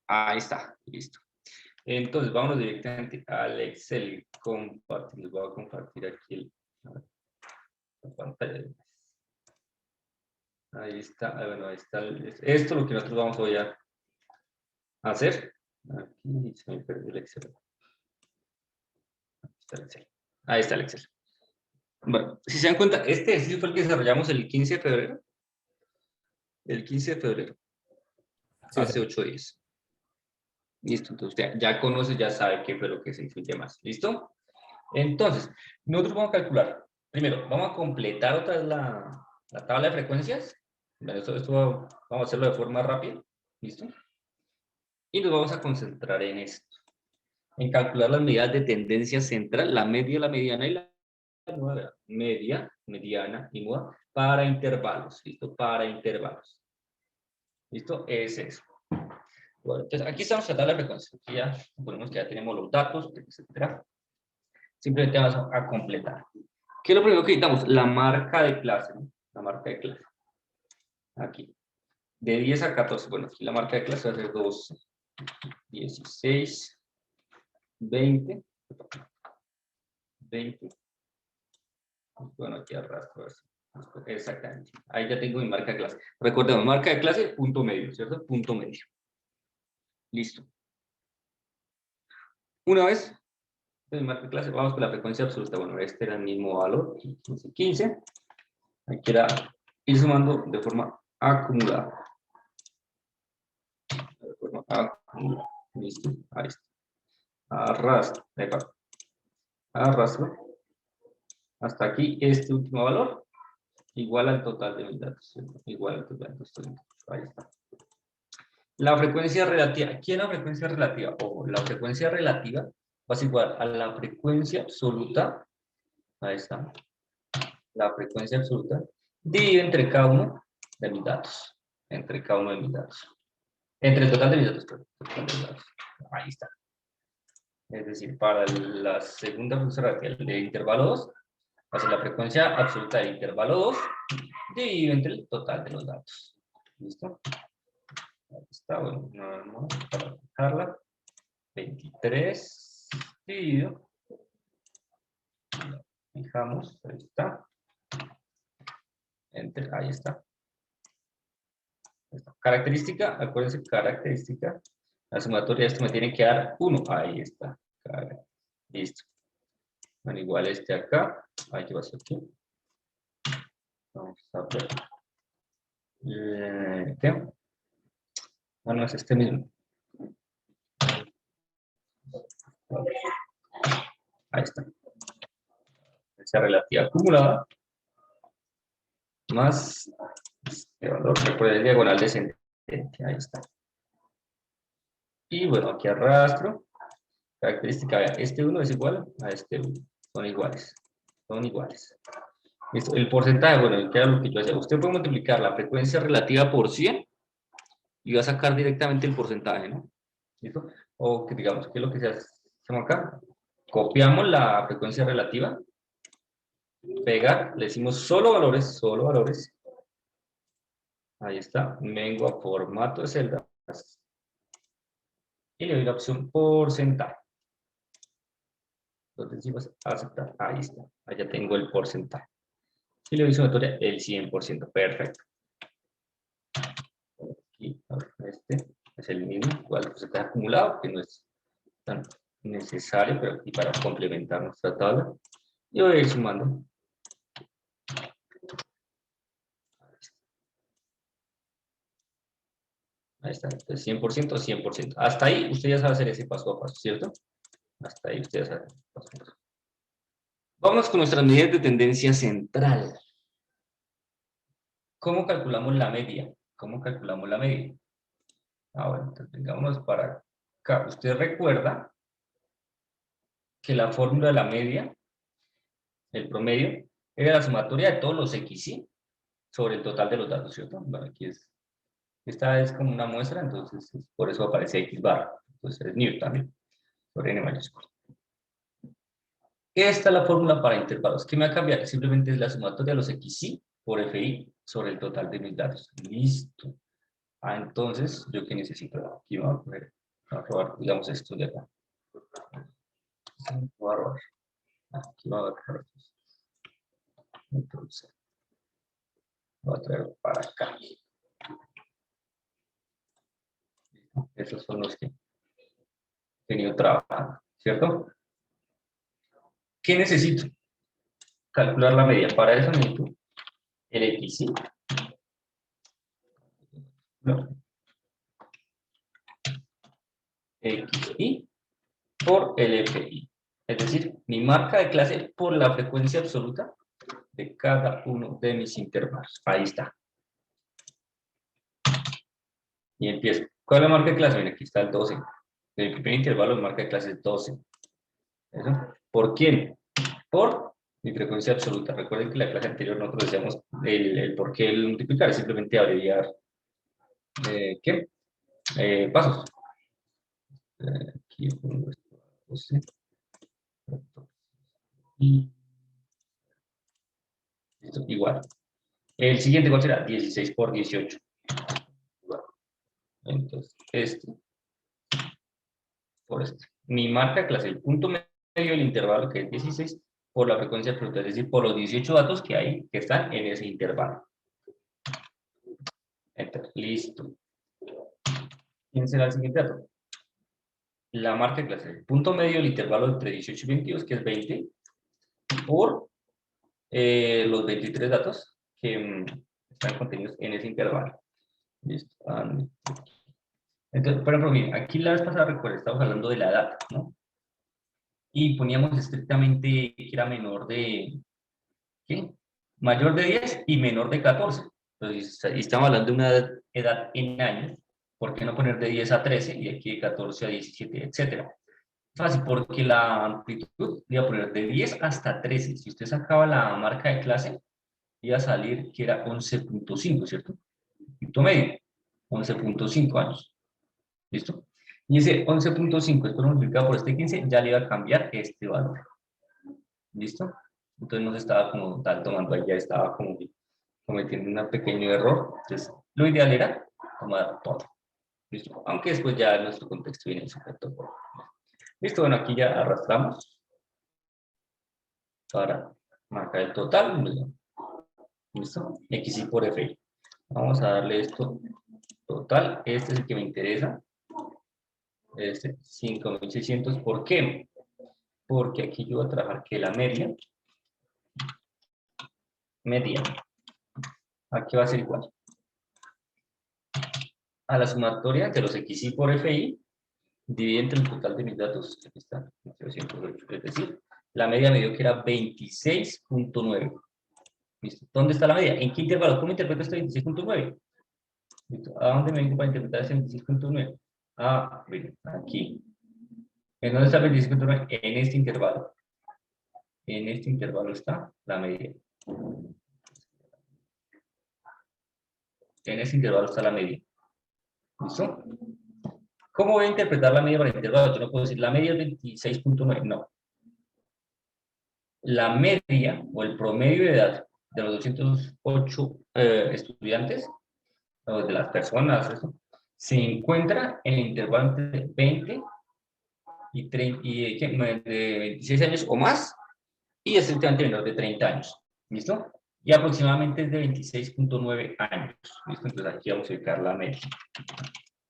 Ahí está, listo. Entonces, vámonos directamente al Excel. Compartir. Les voy a compartir aquí la pantalla. Ahí está, bueno, ahí está. Esto es lo que nosotros vamos hoy a hacer. Aquí se me perdió el Excel. Ahí está el Excel. Ahí está el Excel. Bueno, si se dan cuenta, este ejercicio fue el que desarrollamos el 15 de febrero. El 15 de febrero. Sí, hace 8 días. Listo, entonces usted ya conoce, ya sabe qué fue lo que se hizo y demás. ¿Listo? Entonces, nosotros vamos a calcular. Primero, vamos a completar otra vez la tabla de frecuencias. Bueno, esto vamos a hacerlo de forma rápida. ¿Listo? Y nos vamos a concentrar en esto. En calcular las medidas de tendencia central, la media, la mediana y la muda. Media, mediana y muda para intervalos. ¿Listo? Para intervalos. ¿Listo? Es eso. Bueno, entonces aquí estamos tratando la frecuencia. Aquí ya suponemos que ya tenemos los datos, etcétera. Simplemente vamos a completar. ¿Qué es lo primero que necesitamos? La marca de clase, ¿no? La marca de clase. Aquí. De 10 a 14. Bueno, aquí la marca de clase va a ser 12, 16, 20, 20. Bueno, aquí arrastro. Exactamente. Ahí ya tengo mi marca de clase. Recordemos, marca de clase, punto medio, ¿cierto? Punto medio. Listo. Una vez, mi marca de clase, vamos con la frecuencia absoluta. Bueno, este era el mismo valor, 15. Hay que ir sumando de forma acumulada. De forma acumulada. Listo. Ahí está. Arrastro. Arrastro. Hasta aquí este último valor. Igual al total de mis datos. Igual al total de mis datos. Ahí está. La frecuencia relativa. ¿Qué es la frecuencia relativa? Ojo, la frecuencia relativa va a ser igual a la frecuencia absoluta. Ahí está. La frecuencia absoluta dividido entre cada uno de mis datos. Entre cada uno de mis datos. Entre el total de mis datos. Ahí está. Es decir, para la segunda frecuencia relativa de intervalo 2, va a ser la frecuencia absoluta del intervalo 2 dividido entre el total de los datos. ¿Listo? Ahí está, bueno, no, para fijarla. 23 dividido. Fijamos, ahí está. Ahí está. Característica, acuérdense, característica. La sumatoria de esto me tiene que dar 1. Ahí está. Listo. Bueno, igual este acá. Ahí que pasó aquí. Vamos a ver. ¿Qué? Bueno, es este mismo. Ahí está. Esa relativa acumulada. Más este valor. Recuerden el diagonal descendente. Ahí está. Y bueno, aquí arrastro. Característica, vea, este 1 es igual a este 1. Son iguales. Son iguales. Listo. El porcentaje, bueno, que era lo que yo hacía. Usted puede multiplicar la frecuencia relativa por 100 y va a sacar directamente el porcentaje, ¿no? ¿Listo? O que digamos, ¿qué es lo que se hace acá? Copiamos la frecuencia relativa, pegar, le decimos solo valores, ahí está, vengo a formato de celdas y le doy la opción porcentaje. Entonces decimos aceptar, ahí está, ahí ya tengo el porcentaje. Y le doy sumatoria el 100%, perfecto. Aquí, este es el mismo, igual el porcentaje acumulado, que no es tan necesario, pero aquí para complementar nuestra tabla. Y voy a ir sumando. Ahí está, entonces 100%, 100%. Hasta ahí usted ya sabe hacer ese paso a paso, ¿cierto? Hasta ahí usted ya sabe paso a paso. Vamos con nuestras medidas de tendencia central. ¿Cómo calculamos la media? ¿Cómo calculamos la media? Bueno, entonces vengámonos para acá. Usted recuerda que la fórmula de la media, el promedio, era la sumatoria de todos los XY sobre el total de los datos, ¿cierto? Bueno, aquí esta es como una muestra, entonces por eso aparece X bar. Entonces es Newton también, sobre N mayúsculo. Esta es la fórmula para intervalos. ¿Qué me va a cambiar? Simplemente es la sumatoria de los XY por FI sobre el total de mis datos. Listo. Entonces, ¿yo qué necesito? Aquí vamos a poner a robar, digamos, esto de acá. Voy a robar. Aquí va a robar. Entonces, voy a traer para acá. Esos son los que he venido trabajando, ¿cierto? ¿Qué necesito? Calcular la media. Para eso necesito el XY. No. XY por el FI. Es decir, mi marca de clase por la frecuencia absoluta de cada uno de mis intervalos. Ahí está. Y empiezo. ¿Cuál es la marca de clase? Mira, aquí está el 12. El primer intervalo de marca de clase es 12. ¿Eso? ¿Por quién? Por mi frecuencia absoluta. Recuerden que en la clase anterior nosotros decíamos el por qué el multiplicar, es simplemente abreviar ¿qué? Pasos. Aquí pongo esto, 12. Y listo, igual. El siguiente, ¿cuál será? 16 por 18. Igual. Entonces, este por este. Mi marca de clase, el punto medio del intervalo, que es 16, por la frecuencia absoluta, es decir, por los 18 datos que hay, que están en ese intervalo. Enter. Listo. ¿Quién será el siguiente dato? La marca de clase, el punto medio del intervalo entre 18 y 22, que es 20, por los 23 datos que están contenidos en ese intervalo. Listo. Entonces, por ejemplo, miren, aquí la vez pasada, recuerden, estamos hablando de la edad, ¿no? Y poníamos estrictamente que era menor de, ¿qué? Mayor de 10 y menor de 14. Entonces, estamos hablando de una edad en años. ¿Por qué no poner de 10 a 13 y aquí de 14 a 17, etcétera? Fácil, porque la amplitud le iba a poner de 10 hasta 13. Si usted sacaba la marca de clase, iba a salir que era 11.5, ¿cierto? Punto medio, 11.5 años. ¿Listo? Y ese 11.5 después multiplicado por este 15, ya le iba a cambiar este valor. ¿Listo? Entonces no se estaba como tal tomando ahí, ya estaba como cometiendo un pequeño error. Entonces, lo ideal era tomar todo. ¿Listo? Aunque después ya en nuestro contexto viene el sujeto. Listo, bueno, aquí ya arrastramos para marcar el total. ¿Listo? XY por FI. Vamos a darle esto total. Este es el que me interesa. Este, 5.600. ¿Por qué? Porque aquí yo voy a trabajar que la media, aquí va a ser igual a la sumatoria de los XY por FI, divide entre el total de mis datos. Aquí está, 208. Es decir, la media me dio que era 26.9. ¿Listo? ¿Dónde está la media? ¿En qué intervalo? ¿Cómo interpreto este 26.9? ¿A dónde me vengo para interpretar ese 26.9? Ah, bueno, aquí. ¿En dónde está el 26.9? En este intervalo. En este intervalo está la media. En este intervalo está la media. ¿Listo? ¿Cómo voy a interpretar la media para el intervalo? Yo no puedo decir la media es 26.9. No. La media o el promedio de edad de los 208 estudiantes, o de las personas, eso, se encuentra en el intervalo entre 20 y, 30, de 26 años o más, y estrictamente menor de 30 años. ¿Listo? Y aproximadamente es de 26.9 años. ¿Listo? Entonces aquí vamos a ubicar la media.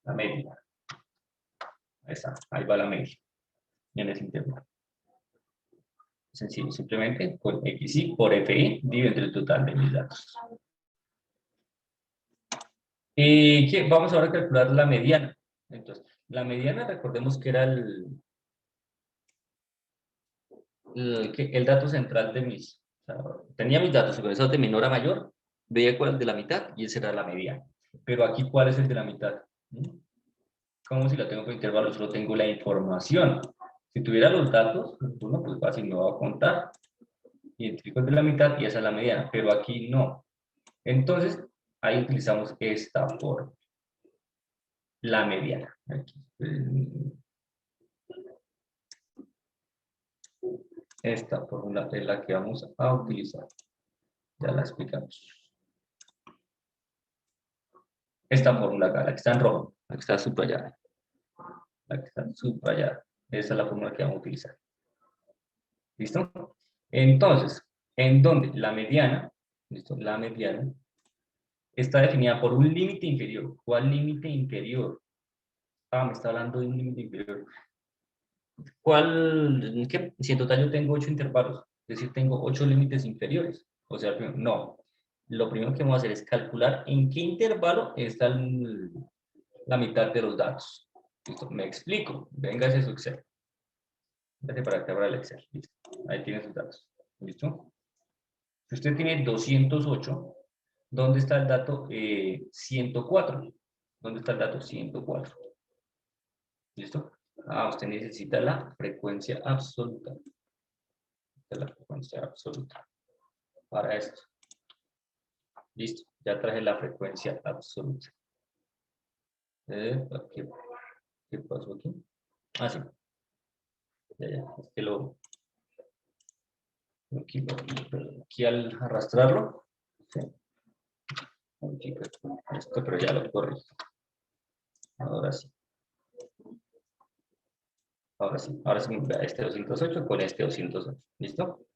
La media. Ahí está, ahí va la media. En ese intervalo. Sencillo, simplemente con XY por FI dividido entre el total de mis datos. Vamos ahora a calcular la mediana. Entonces, la mediana, recordemos que era el dato central de mis... O sea, tenía mis datos, y con eso de menor a mayor, veía cuál es el de la mitad y ese era la mediana. Pero aquí, ¿cuál es el de la mitad? ¿Cómo si la tengo por intervalo? Solo tengo la información. Si tuviera los datos, uno pues fácil, no va a contar. Identifico el de la mitad y esa es la mediana, pero aquí no. Entonces, ahí utilizamos esta forma. La mediana. Aquí. Esta fórmula es la que vamos a utilizar. Ya la explicamos. Esta fórmula acá, la que está en rojo, la que está subrayada. La que está subrayada. Esa es la fórmula que vamos a utilizar. ¿Listo? Entonces, en donde la mediana, ¿listo? La mediana está definida por un límite inferior. ¿Cuál límite inferior? Ah, me está hablando de un límite inferior. ¿Cuál? ¿Qué? Si en total yo tengo 8 intervalos, es decir, tengo 8 límites inferiores. O sea, no. Lo primero que vamos a hacer es calcular en qué intervalo está la mitad de los datos. ¿Listo? Me explico. Venga ese su Excel. Vete para acá para el Excel. Listo. Ahí tiene sus datos. ¿Listo? Si usted tiene 208, ¿dónde está el dato 104? ¿Dónde está el dato 104? ¿Listo? Ah, usted necesita la frecuencia absoluta. La frecuencia absoluta para esto. Listo, ya traje la frecuencia absoluta. ¿Qué pasó aquí? Ah, sí. Ya, es que aquí al arrastrarlo, ¿sí? Esto, pero ya lo corrí. Ahora sí. Ahora sí me da este 208 con este 208. ¿Listo?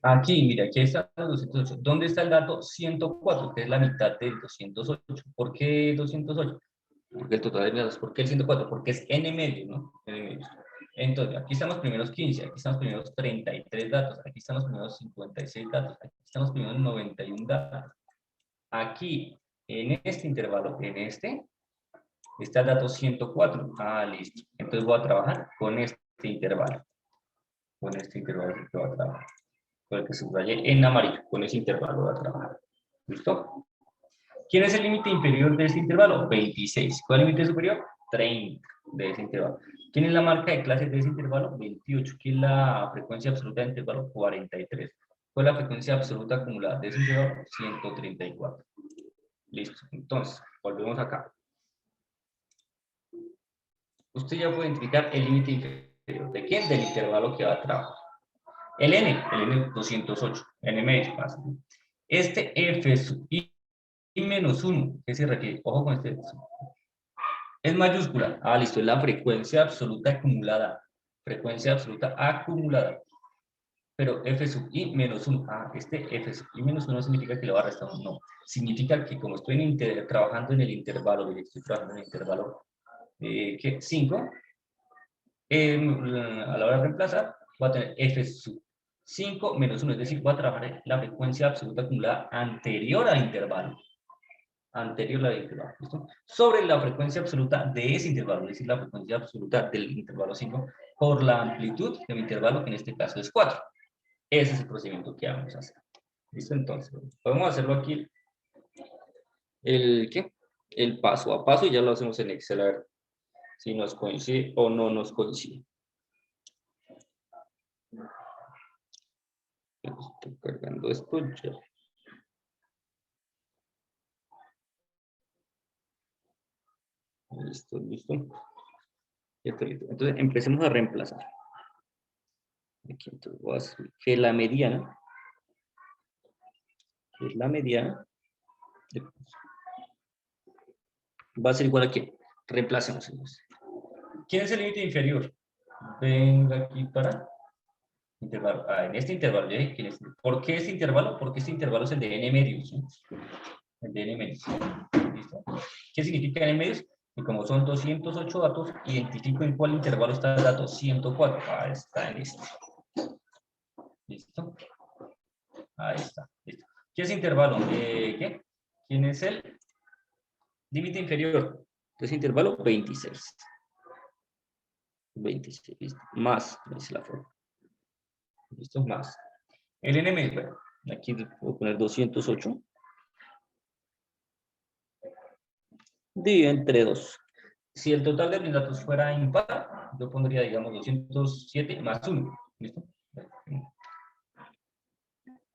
Aquí, mira, aquí está el 208. ¿Dónde está el dato 104? Que es la mitad del 208. ¿Por qué 208? Porque el total de datos. ¿Por qué el 104? Porque es n medio, ¿no? N medio. Entonces, aquí están los primeros 15, aquí están los primeros 33 datos, aquí están los primeros 56 datos, aquí están los primeros 91 datos. Aquí, en este intervalo, en este, está el dato 104. Ah, listo. Entonces voy a trabajar con este intervalo. Con este intervalo que voy a trabajar. Con el que subrayé en amarillo. Con ese intervalo voy a trabajar. ¿Listo? ¿Quién es el límite inferior de este intervalo? 26. ¿Cuál es el límite superior? 30 de ese intervalo. ¿Quién es la marca de clase de ese intervalo? 28. ¿Quién es la frecuencia absoluta del intervalo? 43. ¿Cuál es la frecuencia absoluta acumulada de ese intervalo? 134. Listo. Entonces, volvemos acá. Usted ya puede identificar el límite inferior. ¿De quién? Del intervalo que va a trabajar. El N 208. N medio. Este F sub I menos 1, ¿qué se refiere? Ojo con este. Es mayúscula. Ah, listo. Es la frecuencia absoluta acumulada. Frecuencia absoluta acumulada. Pero F sub I menos 1. Ah, este F sub I menos 1 significa que le va a restar un no. Significa que como estoy trabajando en el intervalo, estoy trabajando en el intervalo 5, a la hora de reemplazar, voy a tener F sub 5 menos 1. Es decir, voy a trabajar la frecuencia absoluta acumulada anterior al intervalo. Anterior a la intervalo, ¿listo? Sobre la frecuencia absoluta de ese intervalo, es decir, la frecuencia absoluta del intervalo 5 por la amplitud de mi intervalo, que en este caso es 4. Ese es el procedimiento que vamos a hacer. ¿Listo? Entonces, podemos hacerlo aquí, ¿qué? El paso a paso y ya lo hacemos en Excel, a ver si nos coincide o no nos coincide. Estoy cargando esto ya. Listo, listo. Entonces, empecemos a reemplazar. Aquí, entonces, voy a hacer que la mediana, va a ser igual a que reemplacemos. ¿Quién es el límite inferior? Venga aquí para intervalo. Ah, en este intervalo, ¿ya? ¿Por qué este intervalo? Porque este intervalo es el de n medios. ¿Sí? El de n medios. ¿Listo? ¿Qué significa n medios? Y como son 208 datos, identifico en cuál intervalo está el dato 104. Ah, está en este. ¿Listo? Ahí está. Listo. ¿Qué es intervalo? ¿Qué? ¿Quién es el límite inferior? Entonces, intervalo 26. 26, listo. Más, es la forma. Listo, más. El n medio, bueno, aquí puedo poner 208. Dividido entre 2. Si el total de mis datos fuera impar, yo pondría, digamos, 207 más 1. ¿Listo?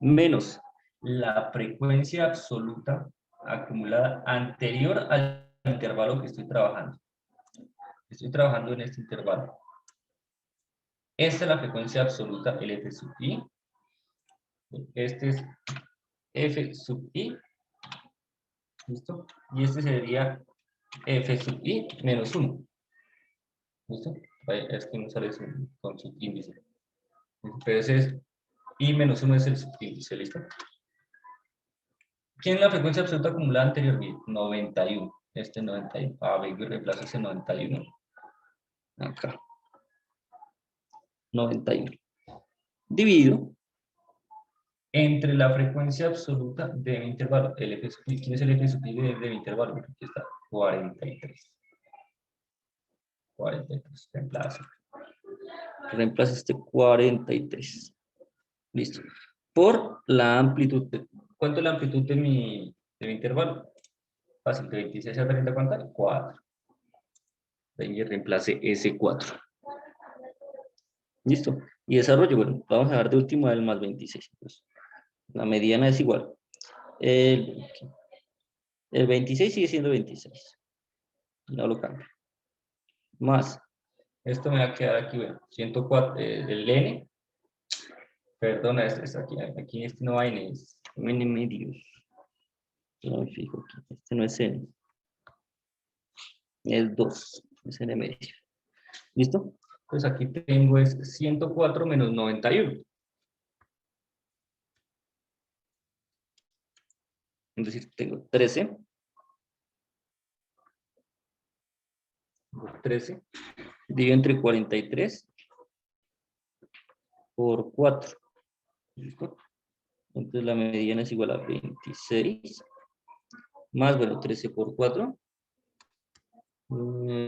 Menos la frecuencia absoluta acumulada anterior al intervalo que estoy trabajando. Estoy trabajando en este intervalo. Esta es la frecuencia absoluta, el F sub I. Este es F sub I. ¿Listo? Y este sería F sub I menos 1. ¿Listo? Es que no sale con subíndice. Entonces, y menos 1 es el subíndice, ¿listo? ¿Quién es la frecuencia absoluta acumulada anteriormente? 91. Este 91. Vengo y reemplazo ese 91. Acá. 91. Dividido entre la frecuencia absoluta de mi intervalo. El F sub I. ¿Quién es el F sub I de mi intervalo? Aquí está. 43. 43. Reemplazo. Reemplazo este 43. Listo. Por la amplitud. ¿Cuánto es la amplitud de mi intervalo? Fácil, de 26 a 30, ¿cuánto? 4. Y reemplace ese 4. Listo. Y desarrollo, bueno, vamos a dar de último el más 26. Pues, la mediana es igual. El 26 sigue siendo 26. No lo cambio. Más. Esto me va a quedar aquí, bueno, 104 del n. Perdona, aquí este no hay n, es n medios. No me fijo aquí. Este no es n. Es 2. Es n medios. ¿Listo? Pues aquí tengo es 104 menos 91. Es decir, tengo 13. 13. Divido entre 43 por 4. ¿Listo? Entonces la mediana es igual a 26. Más, bueno, 13 por 4.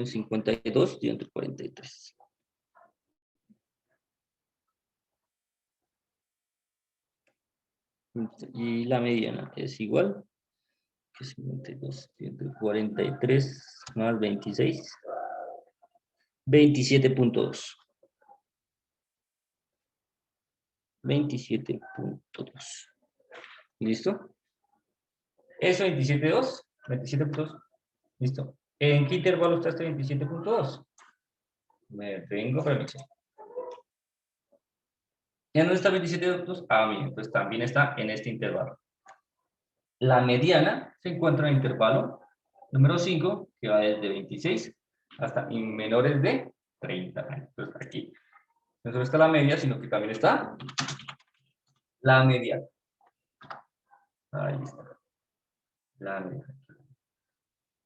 52 dividido entre 43. Y la mediana es igual que 52 dividido entre 43 más 26. 27.2. 27.2. ¿Listo? Eso 27.2. 27.2. ¿Listo? ¿En qué intervalo está este 27.2? Me vengo para mi cheque. ¿Ya no está 27.2? Bien, pues también está en este intervalo. La mediana se encuentra en el intervalo número 5, que va desde 26 hasta menores de 30. Entonces aquí no solo está la media, sino que también está la mediana. Ahí está. La mediana.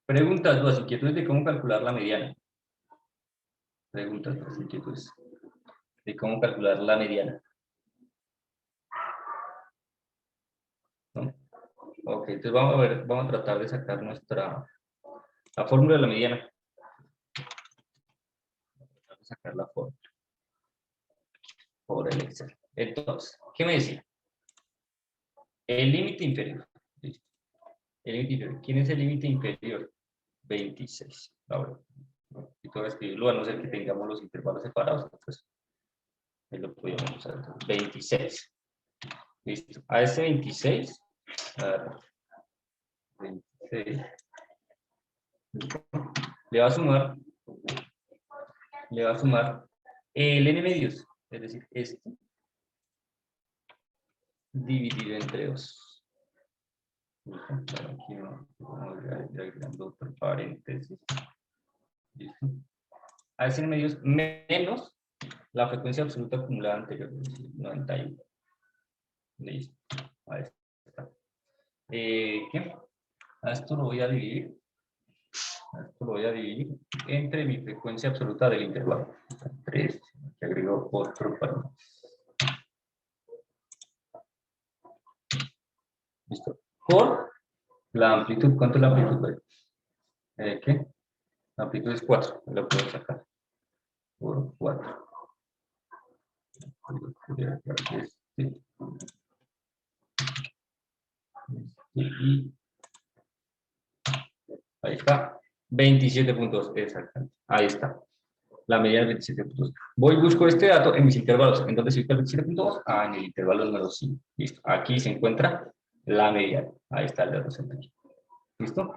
Preguntas, dudas, inquietudes de cómo calcular la mediana. Preguntas, dudas, inquietudes de cómo calcular la mediana. ¿No? Ok, entonces vamos a ver, vamos a tratar de sacar la fórmula de la mediana. Vamos a sacar la fórmula por el Excel. Entonces, ¿qué me decía? El límite inferior. ¿Listo? El límite inferior. ¿Quién es el límite inferior? 26. Ahora, y todo escribirlo, a no ser que tengamos los intervalos separados, pues lo podríamos usar. Entonces, 26. Listo. A ese 26, a ver, 26, le va a sumar el n medios, es decir, este dividido entre 2. Aquí vamos agregando otro paréntesis. ¿Listo? A ese n medios menos la frecuencia absoluta acumulada anterior, es decir, 91. Listo. Ahí está. ¿Qué? A esto lo voy a dividir. Esto lo voy a dividir entre mi frecuencia absoluta del intervalo. 3, que agrego otro paréntesis. Listo. Por la amplitud. ¿Cuánto es la amplitud? ¿Qué? La amplitud es 4. Lo puedo sacar. Por 4. Y ahí está. 27.2. Exactamente. Ahí está. La medida es 27.2. Voy y busco este dato en mis intervalos. ¿En dónde se ubica el 27.2? En el intervalo número 5. Listo. Aquí se encuentra la mediana. Ahí está el dato central. ¿Listo?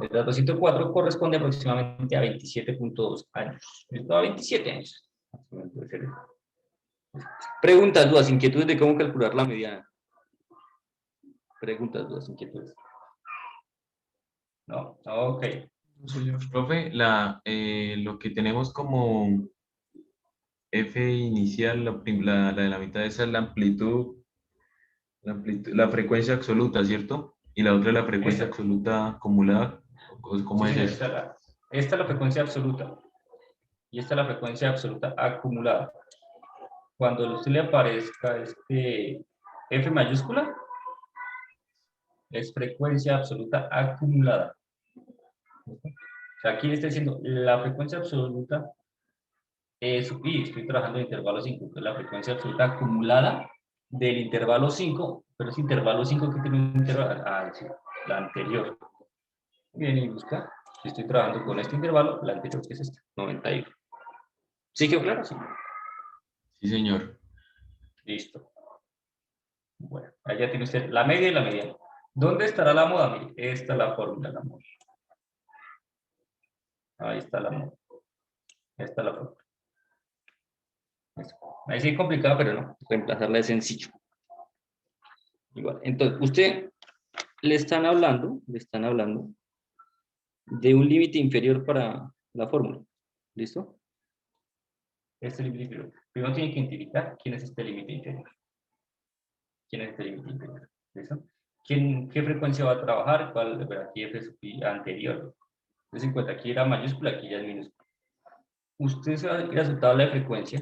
El dato 104 corresponde aproximadamente a 27.2 años. ¿Listo? A 27 años. Preguntas, dudas, inquietudes de cómo calcular la mediana. Preguntas, dudas, inquietudes. No, ok. Señor profe, lo que tenemos como F inicial, la de la mitad, esa es la frecuencia absoluta, ¿cierto? Y la otra es la frecuencia Esta, absoluta acumulada. ¿Cómo sí, es señor, eso? esta es la frecuencia absoluta y esta es la frecuencia absoluta acumulada. Cuando a usted le aparezca este F mayúscula, es frecuencia absoluta acumulada. O sea, aquí le está diciendo la frecuencia absoluta es, y estoy trabajando en intervalo 5, que es la frecuencia absoluta acumulada del intervalo 5, pero ese intervalo 5 que tiene un intervalo, sí, la anterior. Viene y busca, si estoy trabajando con este intervalo, la anterior que es esta, 91. ¿Sí quedó claro? Sí. Sí, señor. Listo. Bueno, allá tiene usted la media y la mediana. ¿Dónde estará la moda? Mire, esta es la fórmula de la moda. Ahí está la moda. Esta es la fórmula. Ahí sí es complicado, pero no. Reemplazarla es sencillo. Igual. Entonces, usted le están hablando de un límite inferior para la fórmula. ¿Listo? Este límite inferior. Primero tiene que identificar quién es este límite inferior. ¿Quién es este límite inferior? ¿Listo? ¿Qué frecuencia va a trabajar? ¿Cuál? Bueno, aquí F anterior. Entonces, en cuenta, aquí era mayúscula, aquí ya es minúscula. Usted se va a ir a su tabla de frecuencia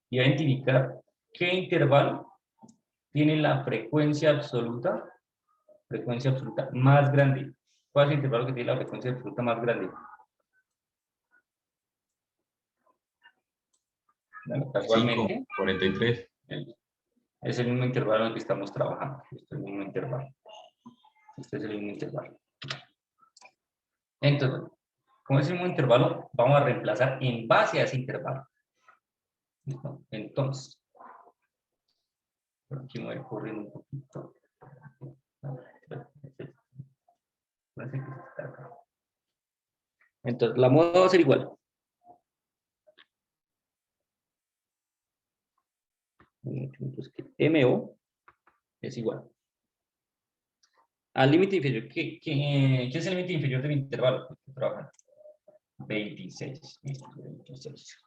y va a identificar qué intervalo tiene la frecuencia absoluta más grande. ¿Cuál es el intervalo que tiene la frecuencia absoluta más grande? Bueno, 5, casualmente, 43. es el mismo intervalo en el que estamos trabajando. Este es el mismo intervalo. Este es el mismo intervalo. Entonces, como es el mismo intervalo, vamos a reemplazar en base a ese intervalo. ¿Listo? Entonces, por aquí me voy corriendo un poquito. Entonces, la moda va a ser igual. MO es igual al límite inferior. ¿Qué es el límite inferior del intervalo? 26. 26.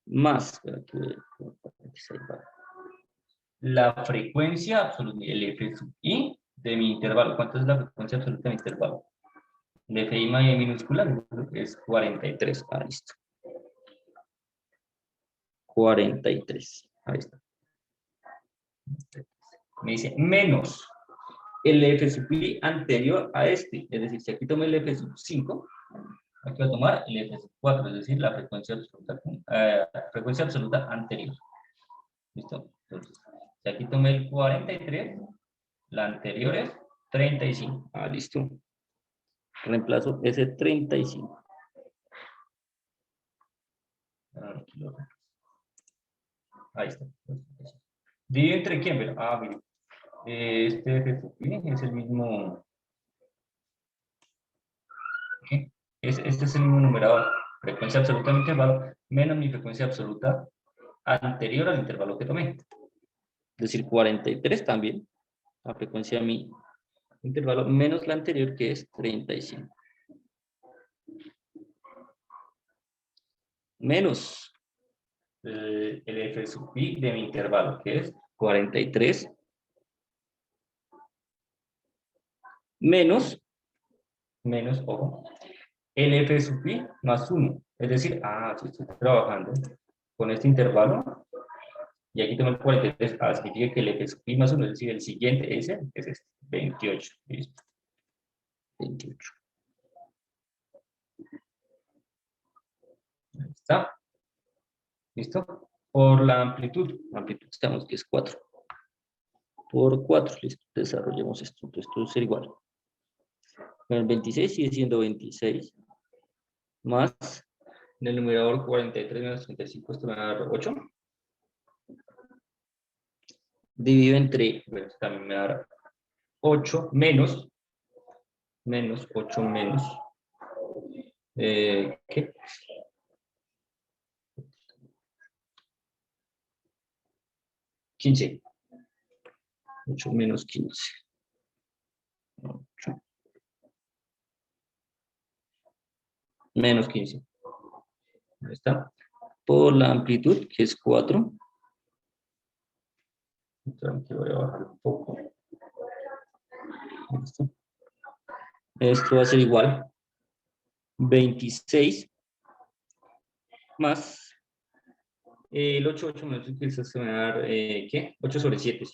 Más la frecuencia absoluta, el F sub I de mi intervalo. ¿Cuánto es la frecuencia absoluta de mi intervalo? El F I minúscula es 43. Ah, listo. 43. Ahí está. Me dice menos el F sub I anterior a este. Es decir, si aquí tomo el F sub 5, aquí voy a tomar el F sub 4, es decir, la frecuencia absoluta anterior. ¿Listo? Entonces, si aquí tomé el 43, la anterior es 35. Ah, listo. Reemplazo ese 35. Ahí está. ¿Divide entre quién? Ah, mire. Este es el mismo. ¿Qué? Este es el mismo numerador. Frecuencia absoluta del intervalo menos mi frecuencia absoluta anterior al intervalo que tomé. Es decir, 43 también. La frecuencia de mi intervalo menos la anterior, que es 35. Menos el F sub I de mi intervalo, que es 43. Menos, ojo, el F sub I más 1. Es decir, si estoy trabajando con este intervalo, y aquí tengo el 43, significa que el F sub I más 1, es decir, el siguiente es este, 28. Listo. 28. Ahí está. ¿Listo? Por la amplitud estamos que es 4. Por 4, listo, desarrollemos esto. Entonces, esto va a ser igual. El 26 sigue siendo 26. Más en el numerador 43 menos 35, esto me va a dar 8. Dividido entre, bueno, también me va a dar 8 menos 8 menos, ¿qué? 15. 8 menos 15. 8 Menos 15. Ahí está. Por la amplitud, que es 4. Aquí voy a bajar un poco. Listo. Esto va a ser igual. 26 más el 8 menos el 15 se me va a dar, ¿qué? 8 sobre 7.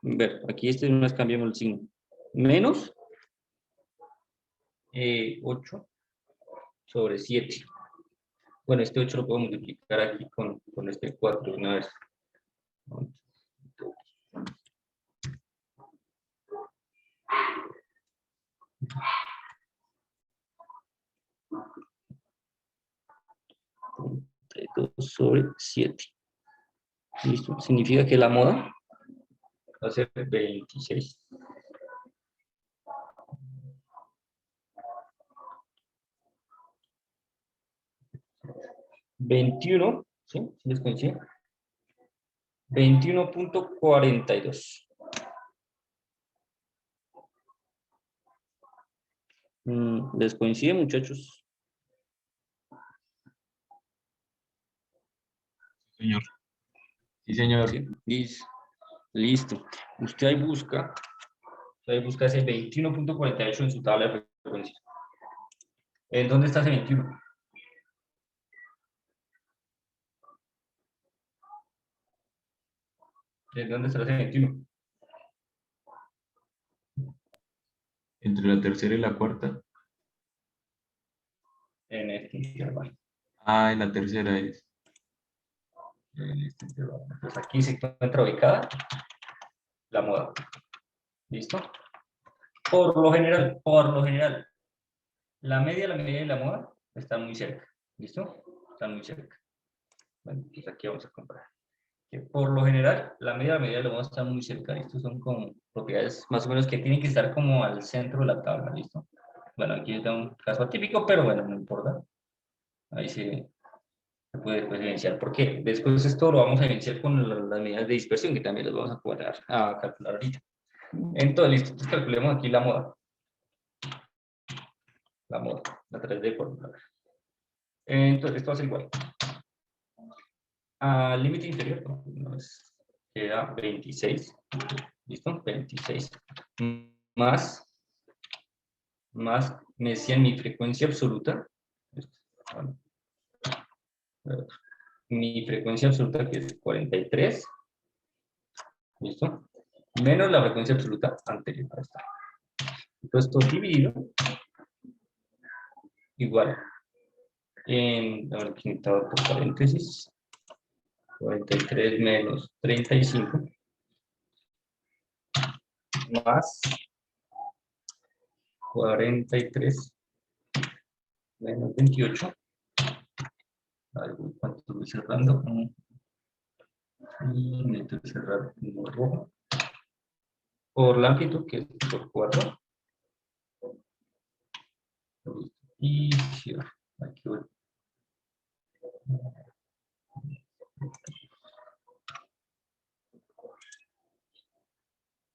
Ver, aquí este nos cambiamos el signo. Menos 8 sobre 7. Bueno, este 8 lo puedo multiplicar aquí con este 4 de una vez. Sobre 7. Listo. Significa que la moda va a ser 26. ¿21? ¿Sí? ¿Sí les coincide? 21.42. ¿Les coincide, muchachos? Señor. Sí, señor. Sí. Listo. Usted ahí busca ese 21.48 en su tabla de frecuencias. ¿En dónde está ese 21? ¿En dónde está ese 21? Entre la tercera y la cuarta. En este intervalo. Ah, en la tercera es. En este intervalo. Entonces aquí se encuentra ubicada la moda. ¿Listo? Por lo general, la media y la moda están muy cerca. ¿Listo? Están muy cerca. Bueno, pues aquí vamos a comparar. Que por lo general, la media y la moda están muy cerca. Estos son como propiedades más o menos que tienen que estar como al centro de la tabla. ¿Listo? Bueno, aquí está un caso atípico, pero bueno, no importa. Ahí se puede después evidenciar. ¿Por qué? Después esto lo vamos a evidenciar con las medidas de dispersión, que también las vamos a calcular ahorita. Entonces, listo. Entonces calculemos aquí la moda. La moda, la 3D por ejemplo. Entonces, esto va a ser igual. Al límite inferior, queda 26. ¿Listo? 26. Más, me decían mi frecuencia absoluta. Mi frecuencia absoluta que es 43. ¿Listo? Menos la frecuencia absoluta anterior a esta. Entonces, esto dividido igual en, a ver, por paréntesis, 43 menos 35 más 43 menos 28. ¿Cuánto estoy cerrando? Necesito cerrar en rojo. Por la amplitud, que es por 4. Y cierro. Aquí voy.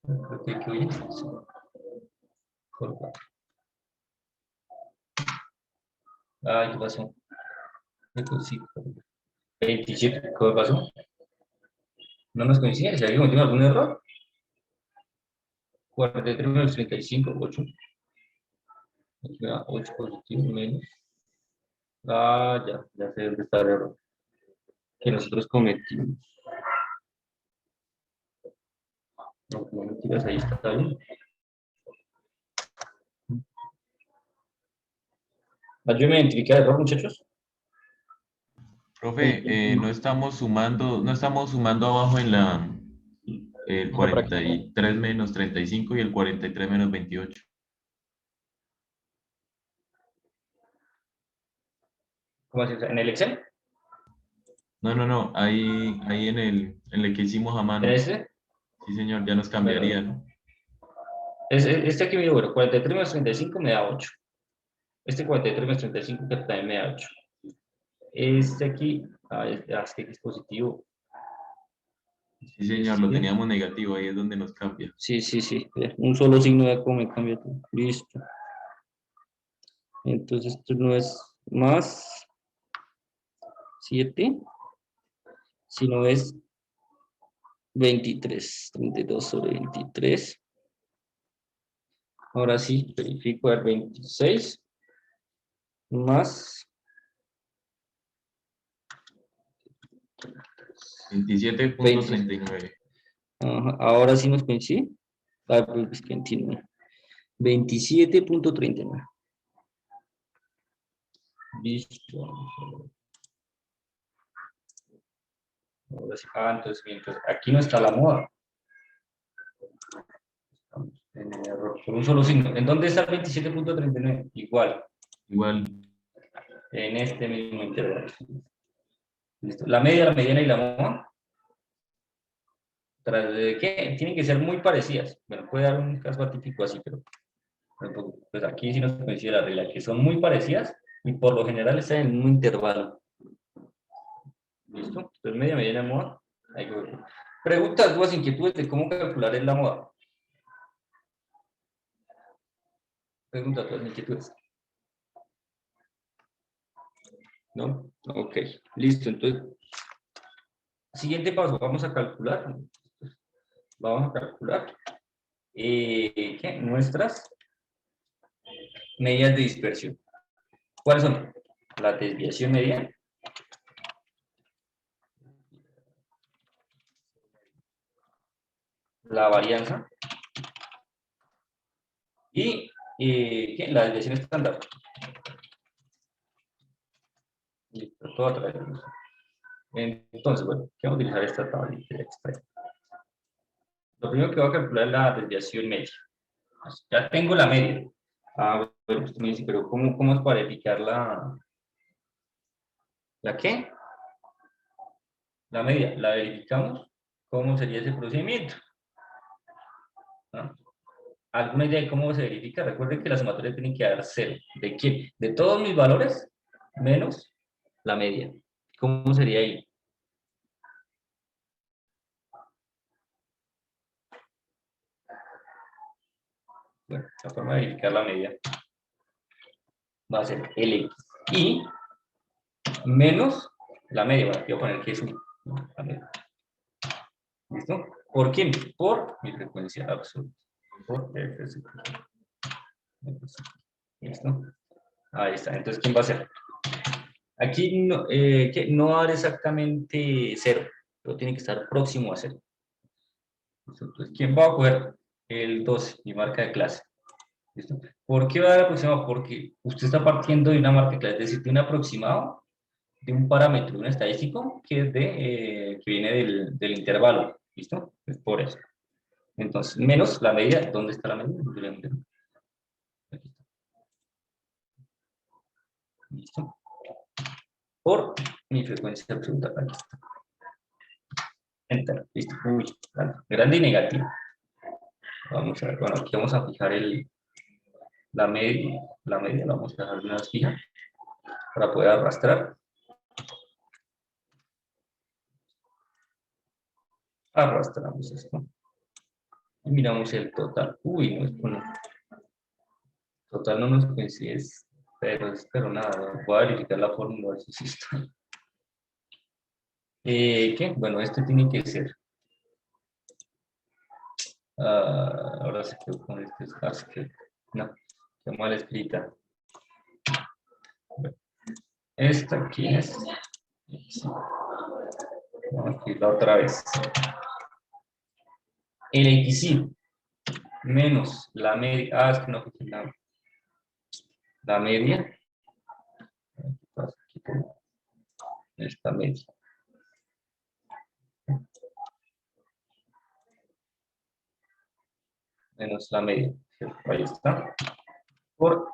Creo que aquí voy. Por 4. ¿Qué pasó? 27, ¿qué pasó? No nos coincide, si alguien cometió algún error. 43 menos 35, 8. Aquí va 8 positivo menos. Ya sé dónde está el error que nosotros cometimos. No, no mentiras, ahí está bien. ¿Ayúdenme a identificar el error, muchachos? Profe, no estamos sumando abajo en el 43 menos 35 y el 43 menos 28. ¿Cómo así? ¿En el Excel? No, ahí en el que hicimos a ¿En mano. este? Sí, señor, ya nos cambiaría, ¿no? Este aquí me dio, bueno, 43 menos 35 me da 8. Este 43 menos 35 que también me da 8. Este aquí, es que es positivo. Sí, señor, lo teníamos negativo, ahí es donde nos cambia. Sí. Un solo signo de cómo me cambia todo. Listo. Entonces esto no es más 7, si no es 23, 32 sobre 23. Ahora sí, verifico el 26 más 27.39. Ahora sí nos coincide. Ah, pues 29. 27.39. Listo. Ahora sí. Entonces, aquí no está la moda. Estamos en el error por un solo signo. ¿En dónde está el 27.39? Igual. Igual. En este mismo intervalo. Listo. La media, la mediana y la moda. ¿Tras de qué? Tienen que ser muy parecidas. Bueno, puede dar un caso atípico así, pero pues aquí sí nos coincide la regla, que son muy parecidas y por lo general están en un intervalo. ¿Listo? Entonces, media, mediana, moda. Ahí voy. Preguntas, dudas, inquietudes de cómo calcular en la moda. Preguntas, dudas, inquietudes. ¿No? Ok, listo. Entonces, siguiente paso, vamos a calcular. Vamos a calcular ¿qué? Nuestras medidas de dispersión. ¿Cuáles son? La desviación media. La varianza. Y ¿qué? La desviación estándar. Listo, todo a través de eso. Entonces, bueno, ¿qué vamos a utilizar esta tablita extra? Lo primero que voy a calcular es la desviación media. Ya tengo la media. Bueno, usted me dice, pero ¿cómo es para verificar la qué? La media. La verificamos. ¿Cómo sería ese procedimiento? ¿No? ¿Alguna idea de cómo se verifica? Recuerden que la sumatoria tiene que dar 0. ¿De qué? De todos mis valores menos la media. ¿Cómo sería ahí? Bueno, la forma de verificar la media va a ser LXI menos la media. Bueno, aquí voy a poner que es 1. ¿Listo? ¿Por quién? Por mi frecuencia absoluta. Por F. ¿Listo? Ahí está. Entonces, ¿quién va a ser? Aquí no, no va a dar exactamente 0, pero tiene que estar próximo a 0. Entonces, ¿quién va a coger? El 12, mi marca de clase. ¿Listo? ¿Por qué va a dar aproximado? Porque usted está partiendo de una marca de clase, es decir, de un aproximado, de un parámetro, un estadístico que, es que viene del intervalo. ¿Listo? Es por eso. Entonces, menos la medida. ¿Dónde está la medida? Aquí está. ¿Listo? Por mi frecuencia absoluta. Aquí está. Enter. Listo. Uy, grande y negativo. Vamos a ver. Bueno, aquí vamos a fijar la media. La media la vamos a dejar de una vez fija para poder arrastrar. Arrastramos esto. Y miramos el total. Uy, no es bueno. Total no nos coincide, pero nada. Voy a verificar la fórmula a ver si está. ¿Qué? Bueno, este tiene que ser. Ahora se quedó con este. No, está mal escrita. Bueno, esta aquí es. Vamos a escribirla otra vez. El XY menos la media. Es que no fue la media. Esta media. Menos la media. Ahí está. Por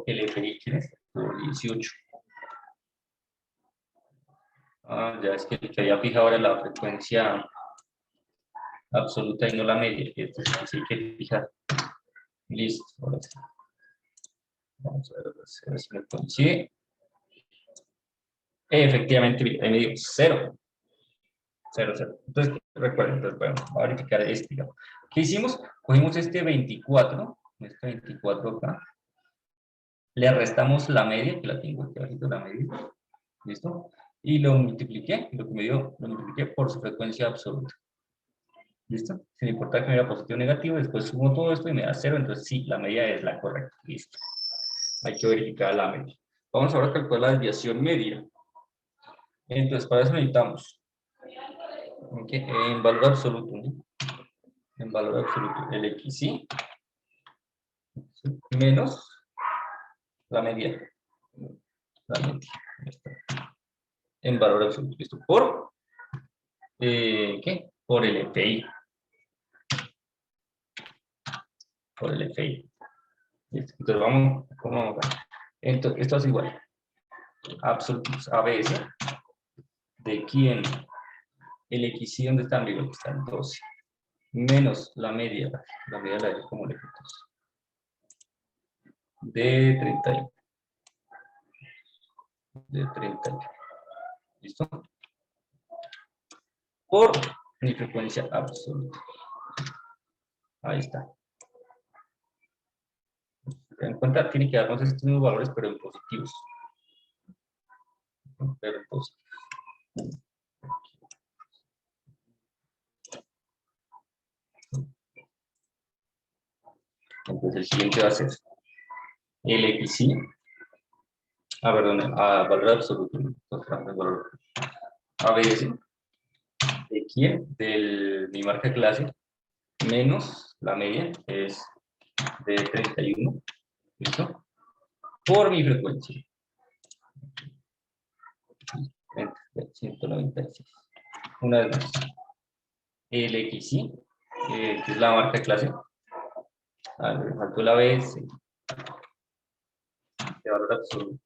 el FX por 18. Ya es que el que había fijado era la frecuencia absoluta y no la media. Entonces sí hay que fijar. Listo. Ahora sí. Vamos a ver si me coincide. Efectivamente, ahí me dio 0. 0, 0. Entonces, recuerden, entonces, bueno, voy a verificar este. Digamos. ¿Qué hicimos? Cogimos este 24 Este 24 acá. Le restamos la media, que la tengo aquí abajito, la media. ¿Listo? Y lo multipliqué, lo que me dio, lo multipliqué por su frecuencia absoluta. ¿Listo? Sin importar que me diera positivo o negativo, después sumo todo esto y me da 0, entonces sí, la media es la correcta. Listo. Hay que verificar la media. Vamos ahora a calcular la desviación media. Entonces, para eso necesitamos en valor absoluto, ¿no? En valor absoluto, el XY menos la media. La media. En valor absoluto. ¿Listo? Por, ¿qué? Por el FI. Por el FI. ¿Listo? Entonces, vamos a ver. Entonces, esto es igual. Absolutos ABS. ¿De quién? El XY, ¿dónde está? Amigo, está en 12. Menos la media la de como le quitamos. De 31. De 31. ¿Listo? Por mi frecuencia absoluta. Ahí está. En cuenta, tiene que darnos estos mismos valores, pero en positivos. Pero en positivos. Entonces el siguiente va a ser el XY. Perdón, a valor absoluto. ABS. ¿De quién? De mi marca de clase. Menos la media, que es de 31. ¿Listo? Por mi frecuencia. 196. Una vez más. El XY, que es la marca de clase. A ver, me faltó la BS. De valor absoluto.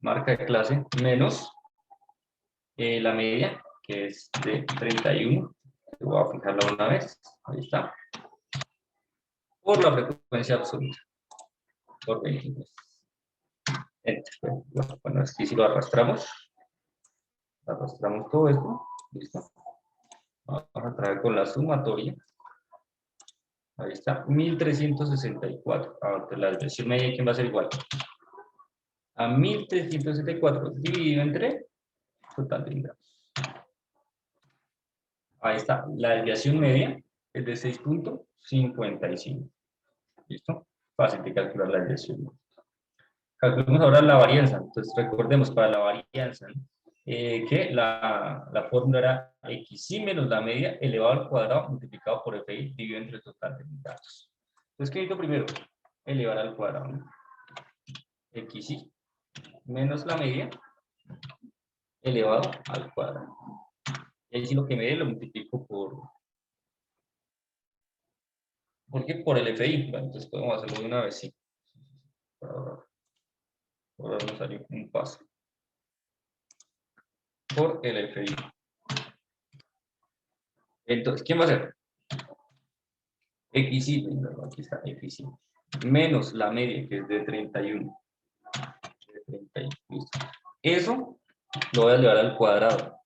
Marca de clase menos la media, que es de 31. Voy a fijarla una vez. Ahí está. Por la frecuencia absoluta. Por 23. Bueno, aquí si lo arrastramos. Arrastramos todo esto. Listo. Vamos a traer con la sumatoria. Ahí está. 1364. Ahora la desviación media, ¿quién va a ser igual? A 1364 dividido entre total de ingresos. Ahí está. La desviación media es de 6.55. ¿Listo? Fácil de calcular la desviación. Calculemos ahora la varianza. Entonces, recordemos para la varianza, ¿no? Que la fórmula era XY menos la media elevado al cuadrado multiplicado por FI dividido entre el total de mis datos. Entonces, ¿qué necesito primero? Elevar al cuadrado, ¿no? XY menos la media elevado al cuadrado. Y ahí sí lo que me dé lo multiplico ¿por qué? Por el FI. Bueno, entonces podemos hacerlo de una vez, sí. Ahora nos salió un paso. Por el FI. Entonces, ¿quién va a ser? XY, aquí está, XY. Menos la media, que es de 31. De 31, listo. Eso lo voy a elevar al cuadrado.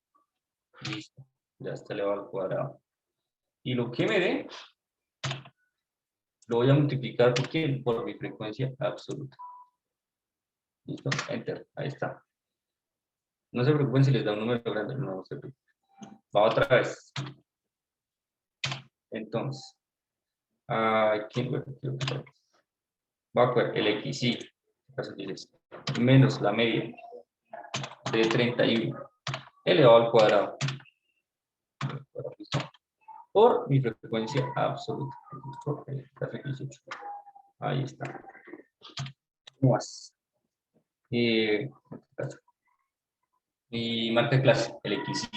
Listo, ya está elevado al cuadrado. Y lo que me dé, lo voy a multiplicar por mi frecuencia absoluta. Listo, enter, ahí está. No se preocupen si les da un número grande, no se preocupen. Va otra vez. Entonces, aquí va a poner el XY, menos la media de 31 elevado al cuadrado. Por mi frecuencia absoluta. Ahí está. Más. Y marca de clase, el XY,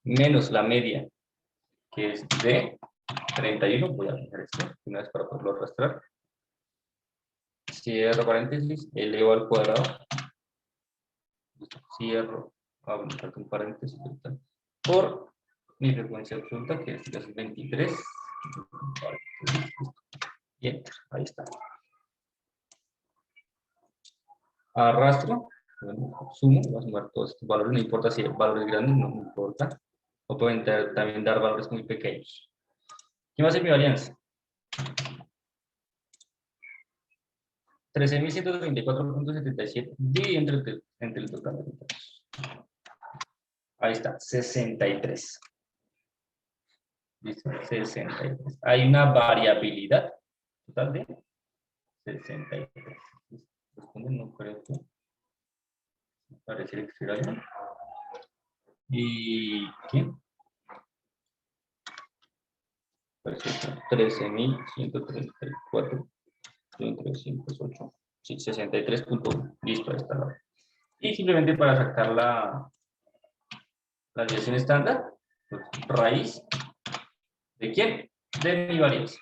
menos la media, que es de 31. Voy a fijar esto una vez para poderlo arrastrar. Cierro paréntesis, elevo al cuadrado. Cierro. Bueno, falta un paréntesis. Por mi frecuencia absoluta, que es 23. Y enter. Ahí está. Arrastro. Bueno, sumo. Voy a sumar todos estos valores. No importa si el valor es grande, no me importa. O pueden también dar valores muy pequeños. ¿Qué va a ser mi varianza? 13.134.77 dividido entre el total de los datos. Ahí está, 63. ¿Listo? 63. Hay una variabilidad total de 63. No creo que pareciera que será yo. ¿Y qué? 13.134.308. Sí, 63.1. Listo, ahí está. Y simplemente para sacar la desviación estándar, pues, raíz ¿de quién? De mi varianza.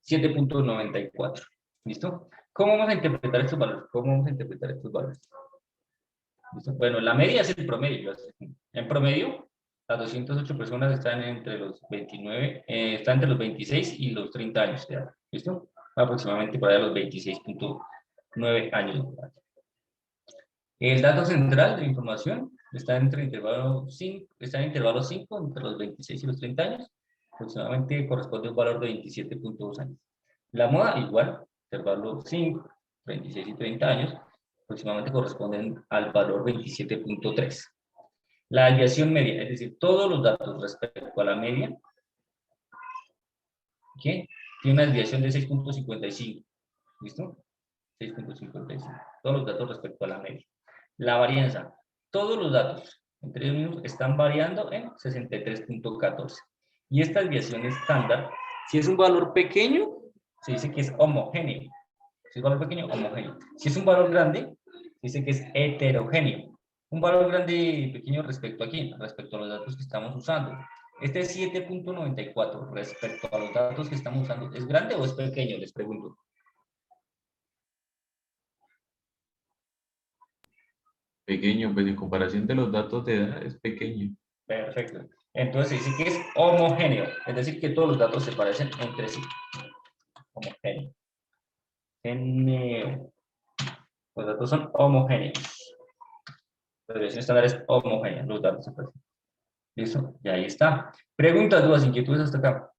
7.94. ¿Listo? ¿Cómo vamos a interpretar estos valores? ¿Cómo vamos a interpretar estos valores? ¿Listo? Bueno, la media es el promedio. En promedio, las 208 personas están entre los 29, están entre los 26 y los 30 años de edad. ¿Listo? Aproximadamente para los 26.9 años. El dato central de la información está entre intervalo 5, está en intervalo 5, entre los 26 y los 30 años. Aproximadamente corresponde a un valor de 27.2 años. La moda, igual, intervalo 5, 26 y 30 años, aproximadamente corresponden al valor 27.3. La desviación media, es decir, todos los datos respecto a la media, ¿qué? Tiene una desviación de 6.55. ¿Listo? 6.55. Todos los datos respecto a la media. La varianza, todos los datos entre ellos mismos están variando en 63.14. Y esta desviación estándar, si es un valor pequeño, se dice que es homogéneo. Si es un valor pequeño, homogéneo. Si es un valor grande, se dice que es heterogéneo. Un valor grande y pequeño respecto a quién? Respecto a los datos que estamos usando. Este 7.94 respecto a los datos que estamos usando, ¿es grande o es pequeño? Les pregunto. Pequeño, pues en comparación de los datos de edad es pequeño. Perfecto. Entonces se dice que es homogéneo, es decir, que todos los datos se parecen entre sí. Homogéneo. Los datos son homogéneos. La desviación estándar es homogénea, los datos se parecen. ¿Listo? Y ahí está. Preguntas, dudas, inquietudes hasta acá.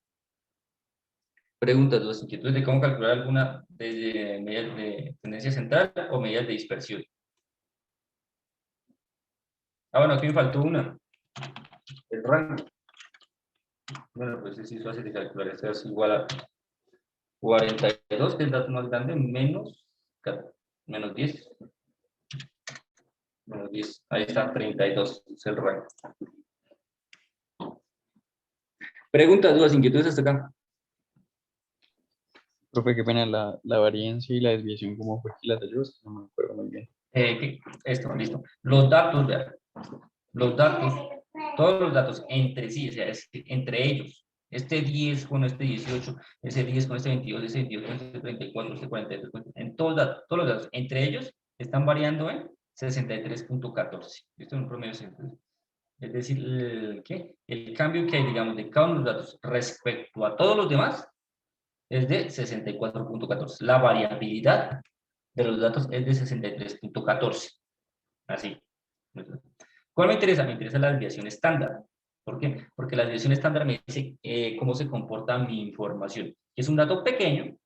Preguntas, dudas, inquietudes de cómo calcular alguna de medidas de tendencia central o medidas de dispersión. Ah, bueno, aquí me faltó una. El rango. Bueno, pues es fácil de calcular. Esto es igual a 42, que es el dato más grande, menos 10. Menos 10. Ahí está, 32. Es el rango. Preguntas, dudas, inquietudes hasta acá. Profe, qué pena la variancia y la desviación, ¿cómo fue que las ayudas? No me acuerdo muy bien. Esto, listo. Los datos, vean. Los datos, todos los datos entre sí, o sea, entre ellos. Este 10 con este 18, ese 10 con este 22, ese 22 con este 34, este 43, en todos los datos, entre ellos, están variando en 63.14. Esto es un promedio simple. Es decir, el cambio que hay, digamos, de cada uno de los datos respecto a todos los demás es de 64.14. La variabilidad de los datos es de 63.14. Así. ¿Cuál me interesa? Me interesa la desviación estándar. ¿Por qué? Porque la desviación estándar me dice cómo se comporta mi información. Si es un dato pequeño,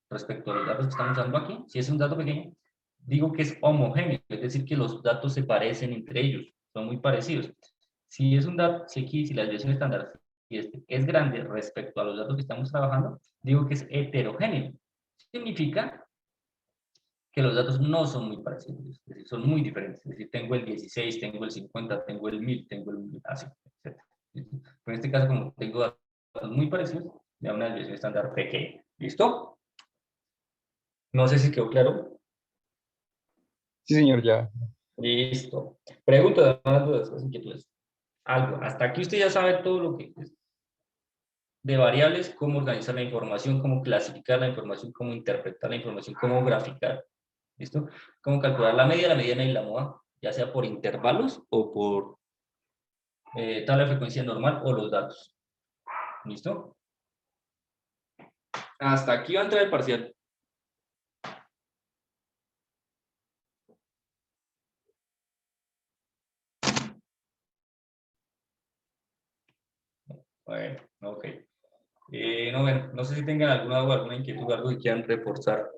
respecto a los datos que estamos usando aquí, si es un dato pequeño, digo que es homogéneo, es decir, que los datos se parecen entre ellos, son muy parecidos. Si es un dato, si la desviación estándar es grande respecto a los datos que estamos trabajando, digo que es heterogéneo. Significa que los datos no son muy parecidos, es decir, son muy diferentes. Es decir, tengo el 16, tengo el 50, tengo el 1000, tengo el así, etc. Pero en este caso, como tengo datos muy parecidos, me da una desviación estándar pequeña. ¿Listo? No sé si quedó claro. Sí, señor, ya. Listo. Preguntas, más dudas, más inquietudes. Algo. Hasta aquí usted ya sabe todo lo que es de variables, cómo organizar la información, cómo clasificar la información, cómo interpretar la información, cómo graficar. ¿Listo? Cómo calcular la media, la mediana y la moda, ya sea por intervalos o por tabla de frecuencia normal o los datos. ¿Listo? Hasta aquí va a entrar el parcial. Bueno, ok. No, bueno, no sé si tengan alguna duda, alguna inquietud, algo que quieran reforzar.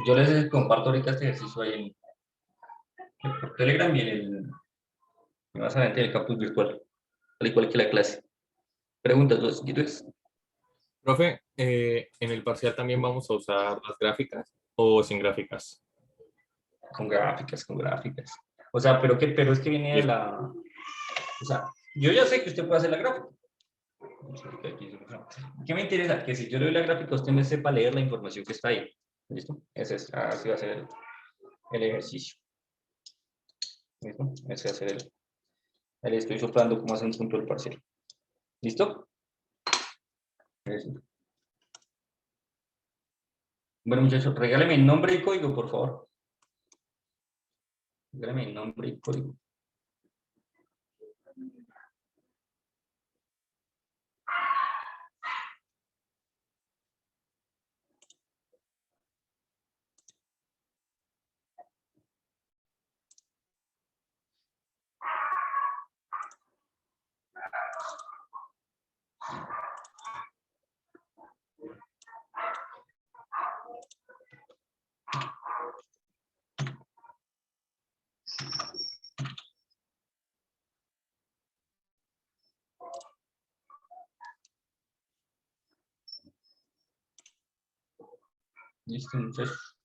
Yo les comparto ahorita este ejercicio ahí por Telegram y más adelante en el campus virtual, al igual que la clase. Preguntas, dudas, inquietudes. Profe, ¿en el parcial también vamos a usar las gráficas o sin gráficas? Con gráficas, con gráficas. O sea, pero es que viene de la... O sea, yo ya sé que usted puede hacer la gráfica. ¿Qué me interesa? Que si yo le doy la gráfica, usted me sepa leer la información que está ahí. ¿Listo? Así va a ser el ejercicio. ¿Listo? Ese va a ser le estoy soplando cómo hace un punto del parcial. ¿Listo? Eso. Bueno, muchachos, regáleme el nombre y código, por favor. Regáleme el nombre y código. Listo, muchachos.